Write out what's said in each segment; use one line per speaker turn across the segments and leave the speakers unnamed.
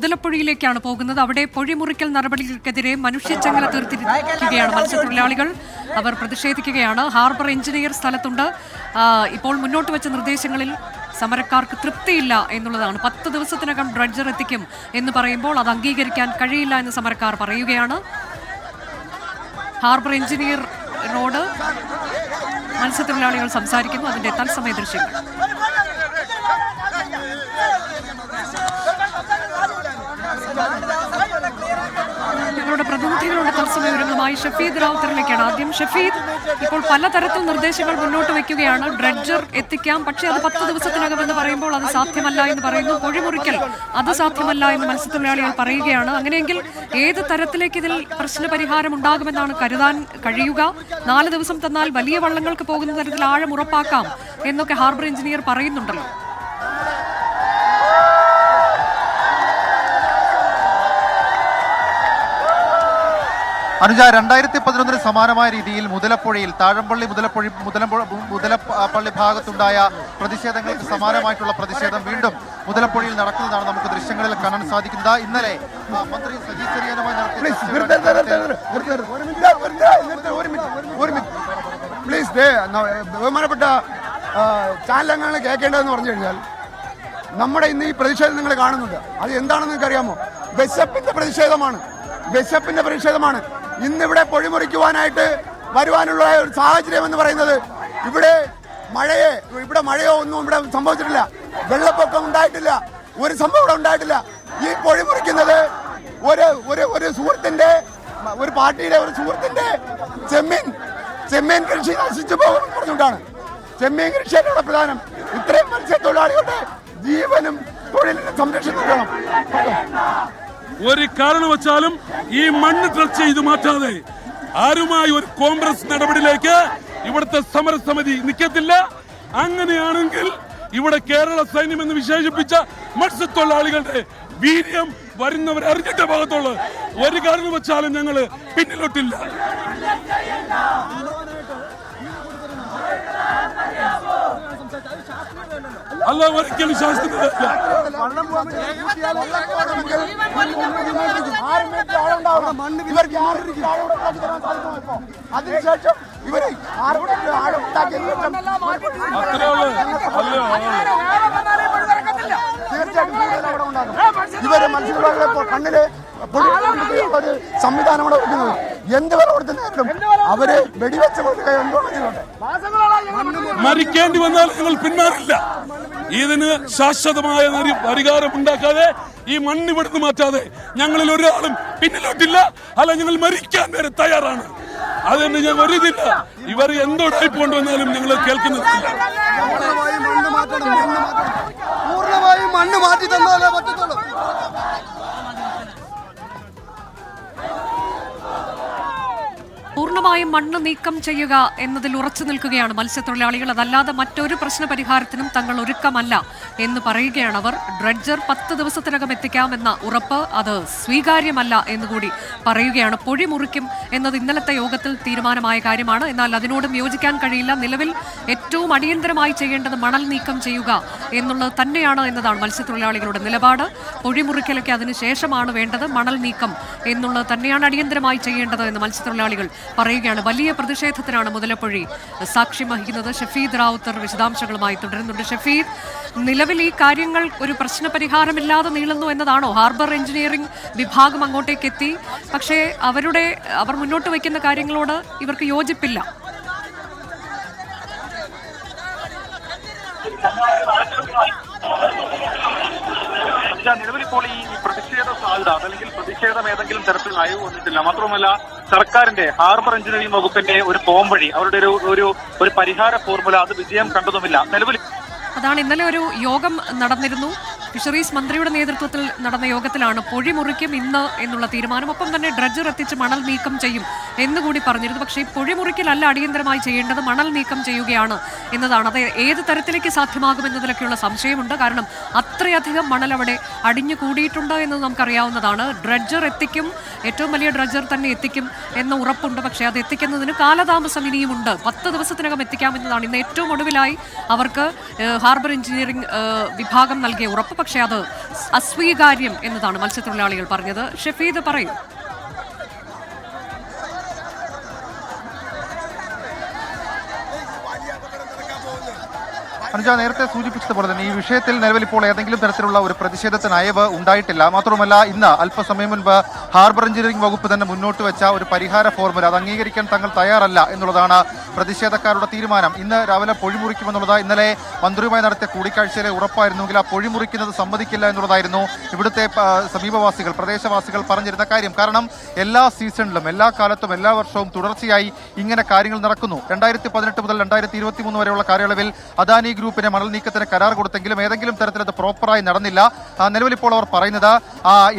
മുതലപ്പുഴയിലേക്കാണ് പോകുന്നത്. അവിടെ പൊഴിമുറിക്കൽ നടപടികൾക്കെതിരെ മനുഷ്യച്ചങ്ങല തീർത്തിരിക്കുകയാണ് മത്സ്യത്തൊഴിലാളികൾ. അവർ പ്രതിഷേധിക്കുകയാണ്. ഹാർബർ എഞ്ചിനീയർ സ്ഥലത്തുണ്ട്. ഇപ്പോൾ മുന്നോട്ട് വെച്ച നിർദ്ദേശങ്ങളിൽ സമരക്കാർക്ക് തൃപ്തിയില്ല എന്നുള്ളതാണ്. 10 ദിവസത്തിനകം ഡ്രഡ്ജർ എത്തിക്കും എന്ന് പറയുമ്പോൾ അത് അംഗീകരിക്കാൻ കഴിയില്ല എന്ന് സമരക്കാർ പറയുകയാണ്. ഹാർബർ എഞ്ചിനീയറിനോട് മത്സ്യത്തൊഴിലാളികൾ സംസാരിക്കുന്നു. അതിന്റെ തത്സമയ ദൃശ്യങ്ങൾ. ഞങ്ങളുടെ പ്രതിനിധികളുടെ തത്സമയ വിവരങ്ങളുമായി ഷഫീദ് റാവുത്തറിലേക്കാണ്. ആദ്യം ഷഫീദ്, ഇപ്പോൾ പലതരത്തിൽ നിർദ്ദേശങ്ങൾ മുന്നോട്ട് വയ്ക്കുകയാണ്. ഡ്രഡ്ജർ എത്തിക്കാം, പക്ഷേ അത് 10 ദിവസത്തിനകം എന്ന് പറയുമ്പോൾ അത് സാധ്യമല്ല എന്ന് പറയുന്നു. പൊഴിമുറിക്കൽ അത് സാധ്യമല്ല എന്ന് മത്സ്യത്തൊഴിലാളികൾ പറയുകയാണ്. അങ്ങനെയെങ്കിൽ ഏത് തരത്തിലേക്ക് ഇതിൽ പ്രശ്നപരിഹാരം ഉണ്ടാകുമെന്നാണ് കരുതാൻ കഴിയുക? 4 ദിവസം തന്നാൽ വലിയ വള്ളങ്ങൾക്ക് പോകുന്ന തരത്തിൽ ആഴം ഉറപ്പാക്കാം എന്നൊക്കെ ഹാർബർ എഞ്ചിനീയർ പറയുന്നുണ്ടല്ലോ.
അനുജ, 2011 സമാനമായ രീതിയിൽ മുതലപ്പുഴയിൽ താഴമ്പള്ളി മുതലപ്പള്ളി ഭാഗത്തുണ്ടായ പ്രതിഷേധങ്ങൾക്ക് സമാനമായിട്ടുള്ള പ്രതിഷേധം വീണ്ടും മുതലപ്പുഴയിൽ നടക്കുന്നതാണ് നമുക്ക് ദൃശ്യങ്ങളിൽ കാണാൻ സാധിക്കുന്നത്. ഇന്നലെ മന്ത്രി സജി ചെറിയാനുമായി
ബഹുമാനപ്പെട്ട ചാനലംഗങ്ങൾ കേൾക്കേണ്ടതെന്ന് പറഞ്ഞു കഴിഞ്ഞാൽ, നമ്മുടെ ഇന്ന് ഈ പ്രതിഷേധം നിങ്ങൾ കാണുന്നുണ്ട്. അത് എന്താണെന്ന് നിങ്ങൾക്ക് അറിയാമോ? വിശപ്പിന്റെ പ്രതിഷേധമാണ്. ഇന്നിവിടെ പൊഴിമുറിക്കുവാനായിട്ട് വരുവാനുള്ള ഒരു സാഹചര്യം എന്ന് പറയുന്നത് ഇവിടെ മഴയോ ഒന്നും ഇവിടെ സംഭവിച്ചിട്ടില്ല. വെള്ളപ്പൊക്കം ഉണ്ടായിട്ടില്ല. ഒരു സംഭവം ഇവിടെ ഉണ്ടായിട്ടില്ല. ഈ പൊഴിമുറിക്കുന്നത് ഒരു സുഹൃത്തിന്റെ, ഒരു പാർട്ടിയിലെ ഒരു സുഹൃത്തിന്റെ ചെമ്മീൻ കൃഷി നശിച്ചു പോകുമെന്ന് പറഞ്ഞുകൊണ്ടാണ്. ചെമ്മീൻ കൃഷിയാണ് പ്രധാനം. ഇത്രയും മത്സ്യത്തൊഴിലാളികളുടെ ജീവനും തൊഴിലിനും സംരക്ഷണം വേണം.
ഒരു കാരണവശാലും ഈ മണ്ണ് ട്രസ്റ്റ് ചെയ്ത് മാറ്റാതെ ആരുമായി ഒരു കോൺഗ്രസ് നടപടിയിലേക്ക് ഇവിടുത്തെ സമരസമിതി നിൽക്കത്തില്ല. അങ്ങനെയാണെങ്കിൽ ഇവിടെ കേരള സൈന്യം എന്ന് വിശേഷിപ്പിച്ച മത്സ്യത്തൊഴിലാളികളുടെ വീര്യം വരുന്നവർ അറിഞ്ഞിട്ടേ ഭാഗത്തുള്ളൂ. ഒരു കാരണവശാലും ഞങ്ങൾ പിന്നിലോട്ടില്ല. അല്ല, ഒരിക്കലും ശാസ്ത്രത്തിലല്ല.
അതിനുശേഷം ഇവര് ഇവര് മത്സ്യത്തൊഴിലാളികളെ കണ്ണില് ഒരു സംവിധാനം കൂടെ വെക്കുന്നത്. എന്ത് വില കൊടുത്ത് നേരിടും അവര് വെടിവെച്ച്
മരിക്കേണ്ടി വന്നാൽ ഞങ്ങൾ പിന്മാറില്ല. ഇതിന് ശാശ്വതമായ പരിഹാരം ഉണ്ടാക്കാതെ, ഈ മണ്ണ് ഇവിടുന്ന് മാറ്റാതെ ഞങ്ങളിൽ ഒരാളും പിന്നിലോട്ടില്ല. അല്ല, ഞങ്ങൾ മരിക്കാൻ വരെ തയ്യാറാണ്. അതുകൊണ്ട് ഞാൻ വരുന്നില്ല. ഇവർ എന്തോടായ്പ കൊണ്ടുവന്നാലും ഞങ്ങൾ കേൾക്കുന്നില്ല.
പൂർണ്ണമായും മണ്ണ് മാറ്റി തന്നാലേ പറ്റത്തുള്ളൂ.
പൂർണ്ണമായും മണ്ണ് നീക്കം ചെയ്യുക എന്നതിൽ ഉറച്ചു നിൽക്കുകയാണ് മത്സ്യത്തൊഴിലാളികൾ. അതല്ലാതെ മറ്റൊരു പ്രശ്ന പരിഹാരത്തിനും തങ്ങൾ ഒരുക്കമല്ല എന്ന് പറയുകയാണ് അവർ. ഡ്രഡ്ജർ 10 ദിവസത്തിനകം എത്തിക്കാമെന്ന ഉറപ്പ് അത് സ്വീകാര്യമല്ല എന്നുകൂടി പറയുകയാണ്. പൊഴി മുറിക്കും എന്നത് ഇന്നലത്തെ യോഗത്തിൽ തീരുമാനമായ കാര്യമാണ്. എന്നാൽ അതിനോടും യോജിക്കാൻ കഴിയില്ല. നിലവിൽ ഏറ്റവും അടിയന്തരമായി ചെയ്യേണ്ടത് മണൽ നീക്കം ചെയ്യുക എന്നുള്ളത് തന്നെയാണ് എന്നതാണ് മത്സ്യത്തൊഴിലാളികളുടെ നിലപാട്. പൊഴിമുറിക്കലൊക്കെ അതിനുശേഷമാണ് വേണ്ടത്. മണൽ നീക്കം എന്നുള്ളത് തന്നെയാണ് അടിയന്തരമായി ചെയ്യേണ്ടത് എന്ന് മത്സ്യത്തൊഴിലാളികൾ പറയുകയാണ്. വലിയ പ്രതിഷേധത്തിനാണ് മുതലപ്പുഴി സാക്ഷ്യം വഹിക്കുന്നത്. ഷഫീദ് റാവുത്തർ വിശദാംശങ്ങളുമായി തുടരുന്നുണ്ട്. ഷഫീദ്, നിലവിൽ ഈ കാര്യങ്ങൾ ഒരു പ്രശ്നപരിഹാരമില്ലാതെ നീളുന്നു എന്നതാണോ? ഹാർബർ എഞ്ചിനീയറിംഗ് വിഭാഗം അങ്ങോട്ടേക്ക് എത്തി, പക്ഷേ അവർ മുന്നോട്ട് വയ്ക്കുന്ന കാര്യങ്ങളോട് ഇവർക്ക് യോജിപ്പില്ല.
നിലവിൽ ഇപ്പോൾ ഈ പ്രതിഷേധ സാധ്യത അല്ലെങ്കിൽ പ്രതിഷേധം ഏതെങ്കിലും തരത്തിൽ അയവ് വന്നിട്ടില്ല. മാത്രമല്ല, സർക്കാരിന്റെ ഹാർബർ എഞ്ചിനീയറിംഗ് വകുപ്പിന്റെ ഒരു പോംവഴി, അവരുടെ ഒരു പരിഹാര ഫോർമുല അത് വിജയം കണ്ടതുമില്ല. നിലവിൽ
അതാണ് ഇന്നലെ ഒരു യോഗം നടന്നിരുന്നു. ഫിഷറീസ് മന്ത്രിയുടെ നേതൃത്വത്തിൽ നടന്ന യോഗത്തിലാണ് പൊഴി മുറിക്കും ഇന്ന് എന്നുള്ള തീരുമാനം. ഒപ്പം തന്നെ ഡ്രഡ്ജർ എത്തിച്ച് മണൽ നീക്കം ചെയ്യും എന്നുകൂടി പറഞ്ഞിരുന്നു. പക്ഷേ ഈ പൊഴി മുറിക്കലല്ല അടിയന്തരമായി ചെയ്യേണ്ടത്, മണൽ നീക്കം ചെയ്യുകയാണ് എന്നതാണ്. അത് ഏത് തരത്തിലേക്ക് സാധ്യമാകുമെന്നതിലൊക്കെയുള്ള സംശയമുണ്ട്. കാരണം അത്രയധികം മണൽ അവിടെ അടിഞ്ഞു കൂടിയിട്ടുണ്ട് എന്ന് നമുക്കറിയാവുന്നതാണ്. ഡ്രഡ്ജർ എത്തിക്കും, ഏറ്റവും വലിയ ഡ്രഡ്ജർ തന്നെ എത്തിക്കും എന്ന ഉറപ്പുണ്ട്. പക്ഷേ അത് എത്തിക്കുന്നതിന് കാലതാമസം ഇനിയുമുണ്ട്. 10 ദിവസത്തിനകം എത്തിക്കാമെന്നതാണ് ഇന്ന് ഏറ്റവും ഒടുവിലായി അവർക്ക് ഹാർബർ എഞ്ചിനീയറിംഗ് വിഭാഗം നൽകിയ ഉറപ്പ്. പക്ഷേ അത് അസ്വീകാര്യം എന്നതാണ് മത്സ്യത്തൊഴിലാളികൾ പറഞ്ഞത്. ഷഫീദ് പറയൂ.
അനുജ നേരത്തെ സൂചിപ്പിച്ചതുപോലെ തന്നെ ഈ വിഷയത്തിൽ നിലവിൽ ഇപ്പോൾ ഏതെങ്കിലും തരത്തിലുള്ള ഒരു പ്രതിഷേധത്തിന് അയവ് ഉണ്ടായിട്ടില്ല. മാത്രമല്ല ഇന്ന് അല്പസമയം മുൻപ് ഹാർബർ എഞ്ചിനീയറിംഗ് വകുപ്പ് തന്നെ മുന്നോട്ട് വെച്ച ഒരു പരിഹാര ഫോർമുല അത് അംഗീകരിക്കാൻ തങ്ങൾ തയ്യാറല്ല എന്നുള്ളതാണ് പ്രതിഷേധക്കാരുടെ തീരുമാനം. ഇന്ന് രാവിലെ പൊഴിമുറിക്കുമെന്നുള്ളത് ഇന്നലെ മന്ത്രിയുമായി നടത്തിയ കൂടിക്കാഴ്ചയിലെ ഉറപ്പായിരുന്നുവെങ്കിൽ ആ പൊഴിമുറിക്കുന്നത് സമ്മതിക്കില്ല എന്നുള്ളതായിരുന്നു ഇവിടുത്തെ സമീപവാസികൾ പ്രദേശവാസികൾ പറഞ്ഞിരുന്ന കാര്യം. കാരണം എല്ലാ സീസണിലും എല്ലാ കാലത്തും എല്ലാ വർഷവും തുടർച്ചയായി ഇങ്ങനെ കാര്യങ്ങൾ നടക്കുന്നു. 2018 മുതൽ 2023 വരെയുള്ള കാലയളവിൽ അദാനി ഗ്രൂപ്പിന് മണൽ നീക്കത്തിന് കരാർ കൊടുത്തെങ്കിലും ഏതെങ്കിലും തരത്തിൽ അത് പ്രോപ്പറായി നടന്നില്ല. നിലവിൽ ഇപ്പോൾ അവർ പറയുന്നത്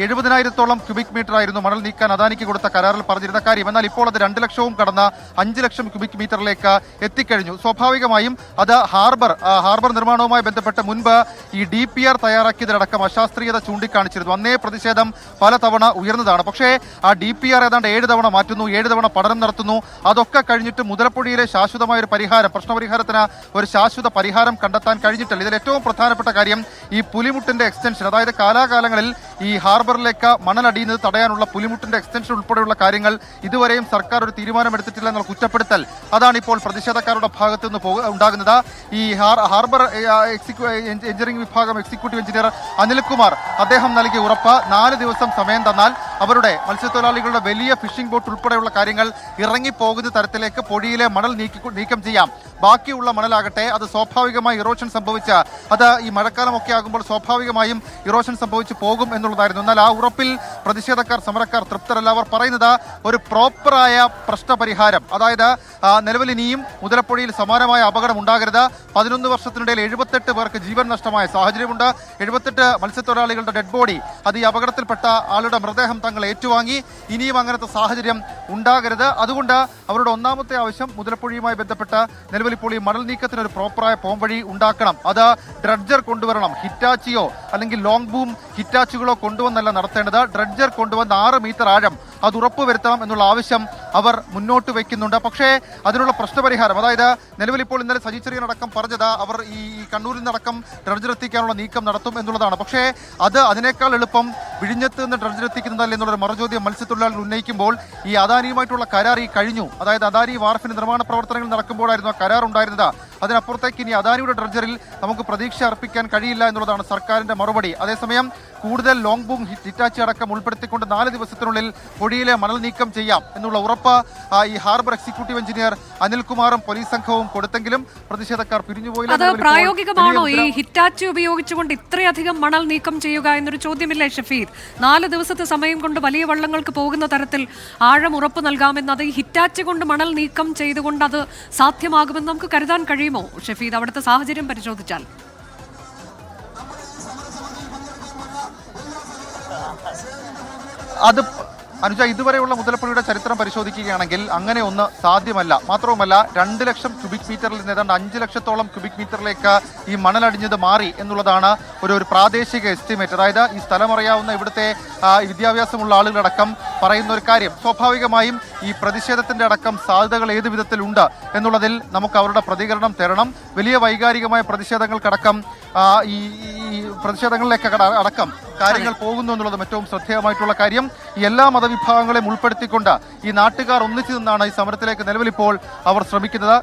70,000-ഓളം ക്യൂബിക് മീറ്റർ ആയിരുന്നു മണൽ നീക്കാൻ അദാനിക്ക് കൊടുത്ത കരാറിൽ പറഞ്ഞിരുന്ന കാര്യം. എന്നാൽ ഇപ്പോൾ അത് 2 ലക്ഷവും കടന്ന് 5 ലക്ഷം ക്യൂബിക് മീറ്ററിലേക്ക് എത്തിക്കഴിഞ്ഞു. സ്വാഭാവികമായും അത് ഹാർബർ നിർമ്മാണവുമായി ബന്ധപ്പെട്ട് മുൻപ് ഈ DPR തയ്യാറാക്കിയതിലടക്കം അശാസ്ത്രീയത ചൂണ്ടിക്കാണിച്ചിരുന്നു. അന്നേ പ്രതിഷേധം പലതവണ ഉയർന്നതാണ്. പക്ഷേ ആ DPR ഏതാണ്ട് 7 തവണ മാറ്റുന്നു, 7 തവണ പഠനം നടത്തുന്നു. അതൊക്കെ കഴിഞ്ഞിട്ട് മുതലപ്പുഴയിലെ ശാശ്വതമായ ഒരു പരിഹാരം, പ്രശ്നപരിഹാരത്തിന് ഒരു ശാശ്വത പരിഹാരം കണ്ടെത്താൻ കഴിഞ്ഞിട്ടില്ല. ഇതിൽ ഏറ്റവും പ്രധാനപ്പെട്ട കാര്യം ഈ പുലിമുട്ടിന്റെ എക്സ്റ്റൻഷൻ, അതായത് കാലാകാലങ്ങളിൽ ഈ ഹാർബറിലേക്ക് മണൽ അടിയുന്നത് തടയാനുള്ള പുലിമുട്ടിന്റെ എക്സ്റ്റൻഷൻ ഉൾപ്പെടെയുള്ള കാര്യങ്ങൾ ഇതുവരെയും സർക്കാർ ഒരു തീരുമാനമെടുത്തിട്ടില്ല എന്നുള്ള കുറ്റപ്പെടുത്തൽ അതാണ് ഇപ്പോൾ പ്രതിഷേധക്കാരുടെ ഭാഗത്തു നിന്ന് ഉണ്ടാകുന്നത്. ഈ ഹാർബർ എഞ്ചിനീയറിംഗ് വിഭാഗം എക്സിക്യൂട്ടീവ് എഞ്ചിനീയർ അനിൽകുമാർ അദ്ദേഹം നൽകിയ ഉറപ്പ് 4 ദിവസം സമയം തന്നാൽ അവരുടെ മത്സ്യത്തൊഴിലാളികളുടെ വലിയ ഫിഷിംഗ് ബോട്ട് ഉൾപ്പെടെയുള്ള കാര്യങ്ങൾ ഇറങ്ങിപ്പോകുന്ന തരത്തിലേക്ക് പൊഴിയിലെ മണൽ നീക്കം ചെയ്യാം. ബാക്കിയുള്ള മണലാകട്ടെ അത് സ്വാഭാവികമായി ഇറോഷൻ സംഭവിച്ച് അത് ഈ മഴക്കാലമൊക്കെ ആകുമ്പോൾ സ്വാഭാവികമായും ഇറോഷൻ സംഭവിച്ച് പോകും എന്നുള്ളതായിരുന്നു. എന്നാൽ ആ ഉറപ്പിൽ പ്രതിഷേധക്കാർ സമരക്കാർ തൃപ്തരല്ല. അവർ പറയുന്നത് ഒരു പ്രോപ്പറായ പ്രശ്നപരിഹാരം, അതായത് നിലവിൽ ഇനിയും മുതലപ്പുഴയിൽ സമാനമായ അപകടം ഉണ്ടാകരുത്. 11 വർഷത്തിനിടയിൽ 78 പേർക്ക് ജീവൻ നഷ്ടമായ സാഹചര്യമുണ്ട്. 78 മത്സ്യത്തൊഴിലാളികളുടെ ഡെഡ് ബോഡി അത് ഈ അപകടത്തിൽപ്പെട്ട ആളുടെ മൃതദേഹം തങ്ങൾ ഏറ്റുവാങ്ങി. ഇനിയും അങ്ങനത്തെ സാഹചര്യം ഉണ്ടാകരുത്. അതുകൊണ്ട് അവരുടെ ഒന്നാമത്തെ ആവശ്യം മുതലപ്പുഴയുമായി ബന്ധപ്പെട്ട് നിലവിൽ ഇപ്പോൾ ഈ മണൽ നീക്കത്തിന് ഒരു പ്രോപ്പറായ പോംവഴി ഉണ്ടാക്കണം. അത് ഡ്രഡ്ജർ കൊണ്ടുവരണം. ഹിറ്റാച്ചിയോ അല്ലെങ്കിൽ ലോങ് ബൂം ഹിറ്റാച്ചുകളോ കൊണ്ടുവന്നല്ല നടത്തേണ്ടത്. ഡ്രഡ്ജർ കൊണ്ടുവന്ന് 6 മീറ്റർ ആഴം അത് ഉറപ്പുവരുത്തണം എന്നുള്ള ആവശ്യം അവർ മുന്നോട്ട് വയ്ക്കുന്നുണ്ട്. പക്ഷേ അതിനുള്ള പ്രശ്നപരിഹാരം, അതായത് നിലവിൽ ഇപ്പോൾ ഇന്നലെ സജി ചെറിയനടക്കം പറഞ്ഞത് അവർ ഈ കണ്ണൂരിൽ നിന്നടക്കം ഡ്രഡ്ജർ എത്തിക്കാനുള്ള നീക്കം നടത്തും എന്നുള്ളതാണ്. പക്ഷേ അതിനേക്കാൾ എളുപ്പം വിഴിഞ്ഞത്ത് നിന്ന് ഡ്രഡ്ജർ എത്തിക്കുന്നതല്ല എന്നുള്ളൊരു മറുചോദ്യം മത്സ്യത്തൊഴിലാളികൾ ഉന്നയിക്കുമ്പോൾ ഈ അദാനിയുമായിട്ടുള്ള കരാർ ഈ കഴിഞ്ഞു. അതായത് അദാനി വാർഫിന് നിർമ്മാണ പ്രവർത്തനങ്ങൾ നടക്കുമ്പോഴായിരുന്നു ആ കരാർ ഉണ്ടായിരുന്നത്. അതിനപ്പുറത്തേക്ക് ഇനി അദാനിയുടെ ഡ്രഡ്ജറിൽ നമുക്ക് പ്രതീക്ഷ അർപ്പിക്കാൻ കഴിയില്ല എന്നുള്ളതാണ് സർക്കാരിന്റെ മറുപടി. അതേസമയം കൂടുതൽ ലോങ് ബൂം ഹിറ്റാച്ചി അടക്കം ഉൾപ്പെടുത്തിക്കൊണ്ട് 4 ദിവസത്തിനുള്ളിൽ പൊടിയിലെ മണൽ നീക്കം ചെയ്യാം എന്നുള്ള ഉറപ്പ് ഈ ഹാർബർ എക്സിക്യൂട്ടീവ് എഞ്ചിനീയർ അനിൽകുമാറും പോലീസ് സംഘവും കൊടുത്തെങ്കിലും പ്രതിഷേധക്കാർ പിരിഞ്ഞുപോയില്ല.
അത് പ്രായോഗികമാണോ ഈ ഹിറ്റാച്ചി ഉപയോഗിച്ചുകൊണ്ട് ഇത്രയധികം മണൽ നീക്കം ചെയ്യുക എന്നൊരു ചോദ്യമില്ലേ ഷഫീദ്? 4 ദിവസത്തെ സമയം കൊണ്ട് വലിയ വള്ളങ്ങൾക്ക് പോകുന്ന തരത്തിൽ ആഴം ഉറപ്പ് നൽകാമെന്നത് ഈ ഹിറ്റാച്ചി കൊണ്ട് മണൽ നീക്കം ചെയ്തുകൊണ്ട് അത് സാധ്യമാകുമെന്ന് നമുക്ക് കരുതാൻ കഴിയുമോ ഷഫീദ്? അവിടുത്തെ സാഹചര്യം പരിശോധിച്ചാൽ
അത് അനുജ ഇതുവരെയുള്ള മുതലപ്പുഴയുടെ ചരിത്രം പരിശോധിക്കുകയാണെങ്കിൽ അങ്ങനെ ഒന്ന് സാധ്യമല്ല. മാത്രവുമല്ല 2 ലക്ഷം ക്യൂബിക് മീറ്ററിൽ നിന്ന് ഏതാണ്ട് 5 ലക്ഷത്തോളം ക്യൂബിക് മീറ്ററിലേക്ക് ഈ മണലടിഞ്ഞത് മാറി എന്നുള്ളതാണ് ഒരു പ്രാദേശിക എസ്റ്റിമേറ്റ്. അതായത് ഈ സ്ഥലം അറിയാവുന്ന ഇവിടുത്തെ വിദ്യാഭ്യാസമുള്ള ആളുകളടക്കം പറയുന്ന ഒരു കാര്യം. സ്വാഭാവികമായും ഈ പ്രതിഷേധത്തിന്റെ അടക്കം സാധ്യതകൾ ഏത് വിധത്തിലുണ്ട് എന്നുള്ളതിൽ നമുക്ക് അവരുടെ പ്രതികരണം തരണം. വലിയ വൈകാരികമായ പ്രതിഷേധങ്ങൾക്കടക്കം ഈ പ്രതിഷേധങ്ങളിലേക്ക് അടക്കം കാര്യങ്ങൾ പോകുന്നു എന്നുള്ളതും ഏറ്റവും ശ്രദ്ധേയമായിട്ടുള്ള കാര്യം. ഈ എല്ലാ മതവിഭാഗങ്ങളെയും ഉൾപ്പെടുത്തിക്കൊണ്ട് ഈ നാട്ടുകാർ ഒന്നിച്ചു നിന്നാണ് ഈ സമരത്തിലേക്ക് നിലവിലിപ്പോൾ അവർ ശ്രമിക്കുന്നത്.